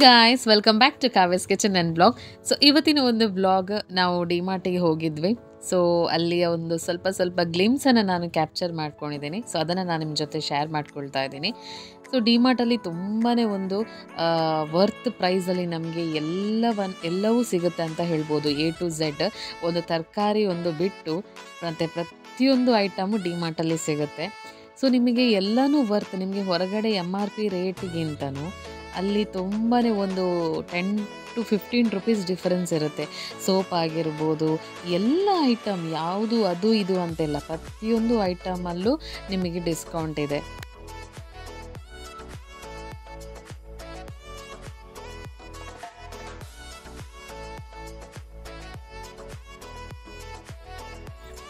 Guys welcome back to Kavya's kitchen and blog. So ಇವತ್ತಿನ ಒಂದು blog ನಾವು ಡಿಮಾರ್ಟಿಗೆ ಹೋಗಿದ್ವಿ. ಸೊ ಅಲ್ಲಿಯ ಒಂದು ಸ್ವಲ್ಪ ಗ್ಲಿಮ್ಸನ್ನು ನಾನು ಕ್ಯಾಪ್ಚರ್ ಮಾಡ್ಕೊಂಡಿದ್ದೀನಿ. ಸೊ ಅದನ್ನು ನಾನು ನಿಮ್ಮ ಜೊತೆ ಶೇರ್ ಮಾಡ್ಕೊಳ್ತಾ ಇದ್ದೀನಿ. ಸೊ ಡಿಮಾರ್ಟಲ್ಲಿ ತುಂಬಾ ಒಂದು ವರ್ತ್ ಪ್ರೈಸಲ್ಲಿ ನಮಗೆ ಎಲ್ಲವೂ ಸಿಗುತ್ತೆ ಅಂತ ಹೇಳ್ಬೋದು. ಎ ಟು ಝೆಡ್ ಒಂದು ತರಕಾರಿ ಒಂದು ಬಿಟ್ಟು ಮತ್ತು ಪ್ರತಿಯೊಂದು ಐಟಮು ಡಿಮಾರ್ಟಲ್ಲಿ ಸಿಗುತ್ತೆ. ಸೊ ನಿಮಗೆ ಎಲ್ಲನೂ ವರ್ತ್, ನಿಮಗೆ ಹೊರಗಡೆ MRP ರೇಟಿಗಿಂತನೂ ಅಲ್ಲಿ ತುಂಬಾ ಒಂದು 10 to 15 ರುಪೀಸ್ ಡಿಫರೆನ್ಸ್ ಇರುತ್ತೆ. ಸೋಪ್ ಆಗಿರ್ಬೋದು, ಎಲ್ಲ ಐಟಮ್ ಯಾವುದು ಅದು ಇದು ಅಂತೆಲ್ಲ ಪ್ರತಿಯೊಂದು ಐಟಮಲ್ಲೂ ನಿಮಗೆ ಡಿಸ್ಕೌಂಟ್ ಇದೆ.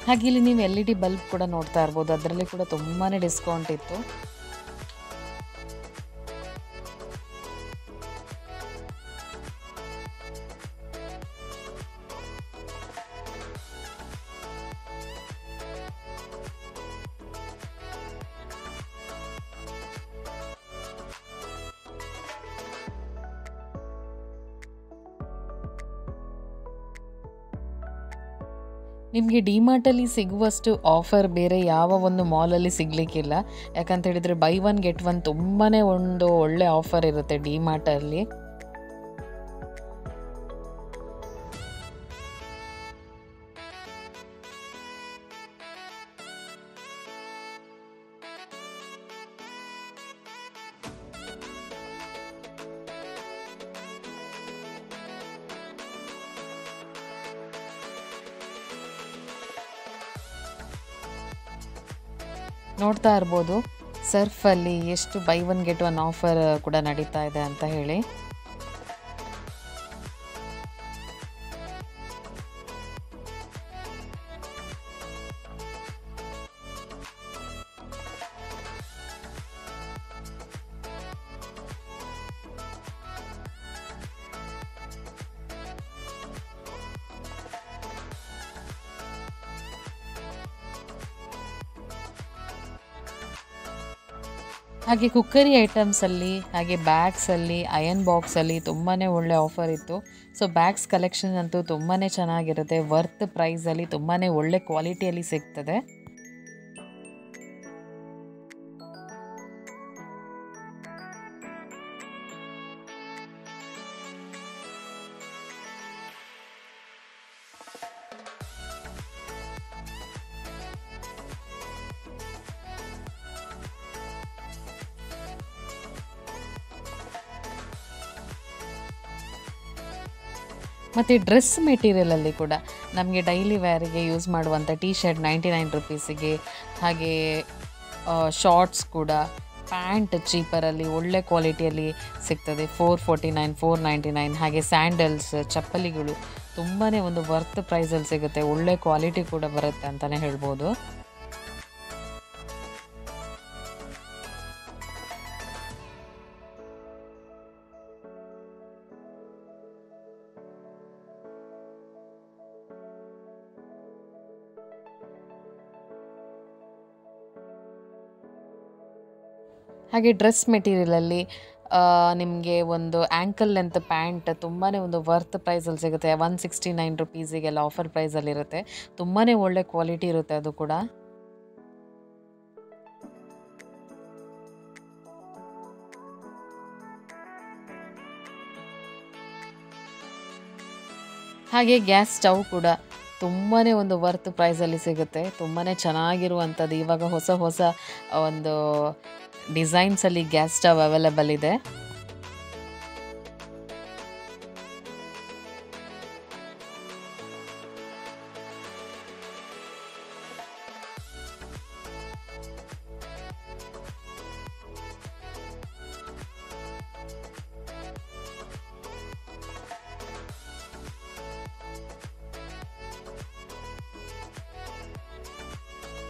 ಹಾಗೆ ಇಲ್ಲಿ ನೀವು LED ಬಲ್ಬ್ ಕೂಡ ನೋಡ್ತಾ ಇರ್ಬೋದು, ಅದರಲ್ಲಿ ಕೂಡ ತುಂಬಾ ಡಿಸ್ಕೌಂಟ್ ಇತ್ತು. ನಿಮಗೆ ಡಿಮಾರ್ಟಲ್ಲಿ ಸಿಗುವಷ್ಟು ಆಫರ್ ಬೇರೆ ಯಾವ ಒಂದು ಮಾಲಲ್ಲಿ ಸಿಗಲಿಕ್ಕಿಲ್ಲ. ಯಾಕಂತ ಹೇಳಿದರೆ ಬೈ ಒನ್ ಗೆಟ್ ಒನ್ ತುಂಬಾ ಒಂದು ಒಳ್ಳೆ ಆಫರ್ ಇರುತ್ತೆ ಡಿಮಾರ್ಟಲ್ಲಿ. ನೋಡ್ತಾ ಇರ್ಬೋದು ಸರ್ಫಲ್ಲಿ ಎಷ್ಟು by one get one offer ಕೂಡ ನಡೀತಾ ಇದೆ ಅಂತ ಹೇಳಿ. ಹಾಗೆ ಕುಕ್ಕರಿ ಐಟಮ್ಸಲ್ಲಿ, ಹಾಗೆ ಬ್ಯಾಗ್ಸಲ್ಲಿ, ಅಯನ್ ಬಾಕ್ಸಲ್ಲಿ ತುಂಬಾ ಒಳ್ಳೆ ಆಫರ್ ಇತ್ತು. ಸೊ ಬ್ಯಾಗ್ಸ್ ಕಲೆಕ್ಷನ್ ಅಂತೂ ತುಂಬಾ ಚೆನ್ನಾಗಿರುತ್ತೆ, ವರ್ತ್ ಪ್ರೈಸಲ್ಲಿ ತುಂಬಾ ಒಳ್ಳೆ ಕ್ವಾಲಿಟಿಯಲ್ಲಿ ಸಿಗ್ತದೆ. ಮತ್ತು ಡ್ರೆಸ್ ಮೆಟೀರಿಯಲಲ್ಲಿ ಕೂಡ ನಮಗೆ ಡೈಲಿ ವೇರಿಗೆ ಯೂಸ್ ಮಾಡುವಂಥ ಟೀ ಶರ್ಟ್ 99 ರುಪೀಸಿಗೆ, ಹಾಗೆ ಶಾರ್ಟ್ಸ್ ಕೂಡ, ಪ್ಯಾಂಟ್ ಚೀಪರಲ್ಲಿ ಒಳ್ಳೆ ಕ್ವಾಲಿಟಿಯಲ್ಲಿ ಸಿಗ್ತದೆ 449, 499. ಹಾಗೆ ಸ್ಯಾಂಡಲ್ಸ್, ಚಪ್ಪಲಿಗಳು ತುಂಬಾ ಒಂದು ವರ್ತ್ ಪ್ರೈಸಲ್ಲಿ ಸಿಗುತ್ತೆ, ಒಳ್ಳೆ ಕ್ವಾಲಿಟಿ ಕೂಡ ಬರುತ್ತೆ ಅಂತಲೇ ಹೇಳ್ಬೋದು. ಹಾಗೆ ಡ್ರೆಸ್ ಮೆಟೀರಿಯಲಲ್ಲಿ ನಿಮಗೆ ಒಂದು ಆ್ಯಂಕಲ್ ಲೆಂತ್ ಪ್ಯಾಂಟ್ ತುಂಬಾ ಒಂದು ವರ್ತ್ ಪ್ರೈಸಲ್ಲಿ ಸಿಗುತ್ತೆ. 169 ರುಪೀಸಿಗೆಲ್ಲ ಆಫರ್ ಪ್ರೈಸಲ್ಲಿರುತ್ತೆ, ತುಂಬಾ ಒಳ್ಳೆ ಕ್ವಾಲಿಟಿ ಇರುತ್ತೆ ಅದು ಕೂಡ. ಹಾಗೆ ಗ್ಯಾಸ್ ಸ್ಟವ್ ಕೂಡ ತುಂಬಾ ಒಂದು ವರ್ತ್ ಪ್ರೈಸಲ್ಲಿ ಸಿಗುತ್ತೆ, ತುಂಬಾ ಚೆನ್ನಾಗಿರುವಂಥದ್ದು. ಇವಾಗ ಹೊಸ ಒಂದು ಡಿಸೈನ್ಸಲ್ಲಿ ಗ್ಯಾಸ್ ಸ್ಟವ್ ಅವೈಲೇಬಲ್ ಇದೆ.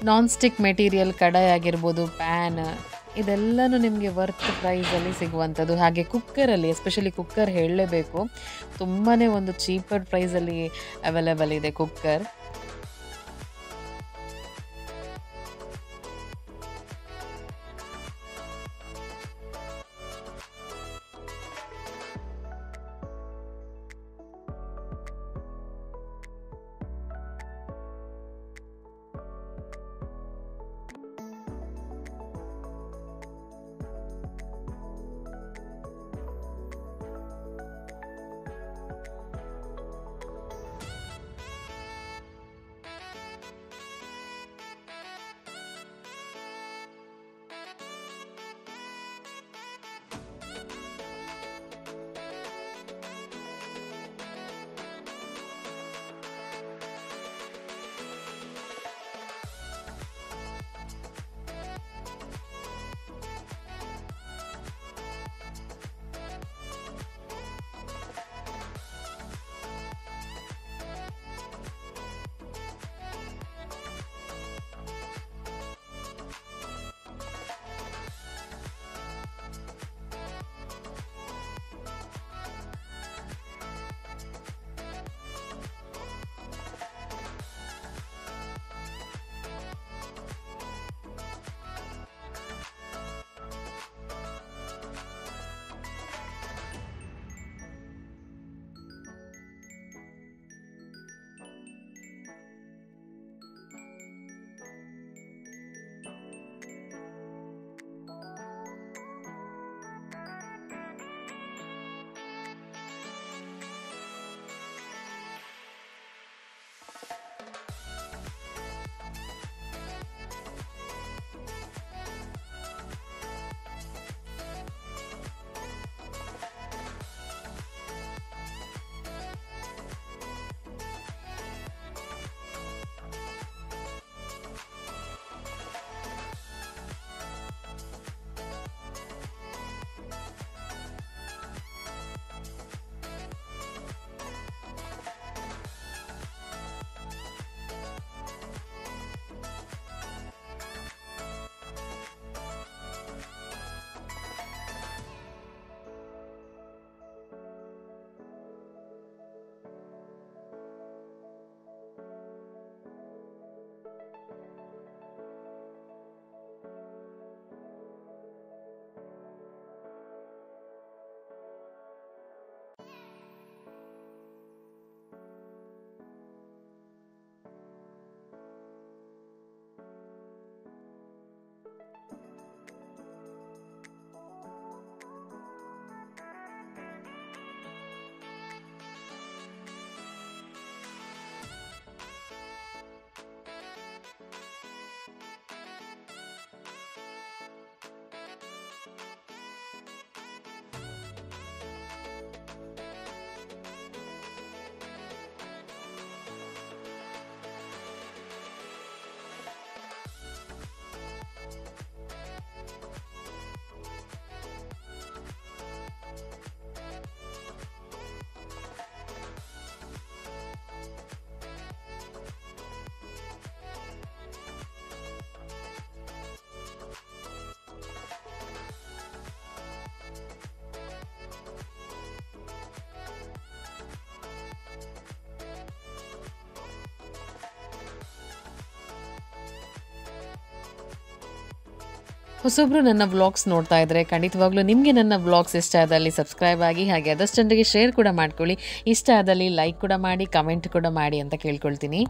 ನಾನ್ ಸ್ಟಿಕ್ ಮೆಟೀರಿಯಲ್ ಕಡಾಯಿ ಆಗಿರ್ಬೋದು, ಪ್ಯಾನ್, ಇದೆಲ್ಲನೂ ನಿಮಗೆ ವರ್ತ್ ಪ್ರೈಸಲ್ಲಿ ಸಿಗುವಂಥದ್ದು. ಹಾಗೆ ಕುಕ್ಕರಲ್ಲಿ, ಎಸ್ಪೆಷಲಿ ಕುಕ್ಕರ್ ಹೇಳಲೇಬೇಕು, ತುಂಬಾ ಒಂದು ಚೀಪರ್ ಪ್ರೈಸಲ್ಲಿ ಅವೈಲೇಬಲ್ ಇದೆ ಕುಕ್ಕರ್. ಹೊಸೊಬ್ಬರು ನನ್ನ ವ್ಲಾಗ್ಸ್ ನೋಡ್ತಾ ಇದ್ದರೆ ಖಂಡಿತವಾಗ್ಲೂ ನಿಮಗೆ ನನ್ನ ವ್ಲಾಗ್ಸ್ ಇಷ್ಟ ಆದಲ್ಲಿ ಸಬ್ಸ್ಕ್ರೈಬ್ ಆಗಿ, ಹಾಗೆ ಆದಷ್ಟು ಜನರಿಗೆ ಶೇರ್ ಕೂಡ ಮಾಡ್ಕೊಳ್ಳಿ. ಇಷ್ಟ ಆದಲ್ಲಿ ಲೈಕ್ ಕೂಡ ಮಾಡಿ, ಕಮೆಂಟ್ ಕೂಡ ಮಾಡಿ ಅಂತ ಕೇಳ್ಕೊಳ್ತೀನಿ.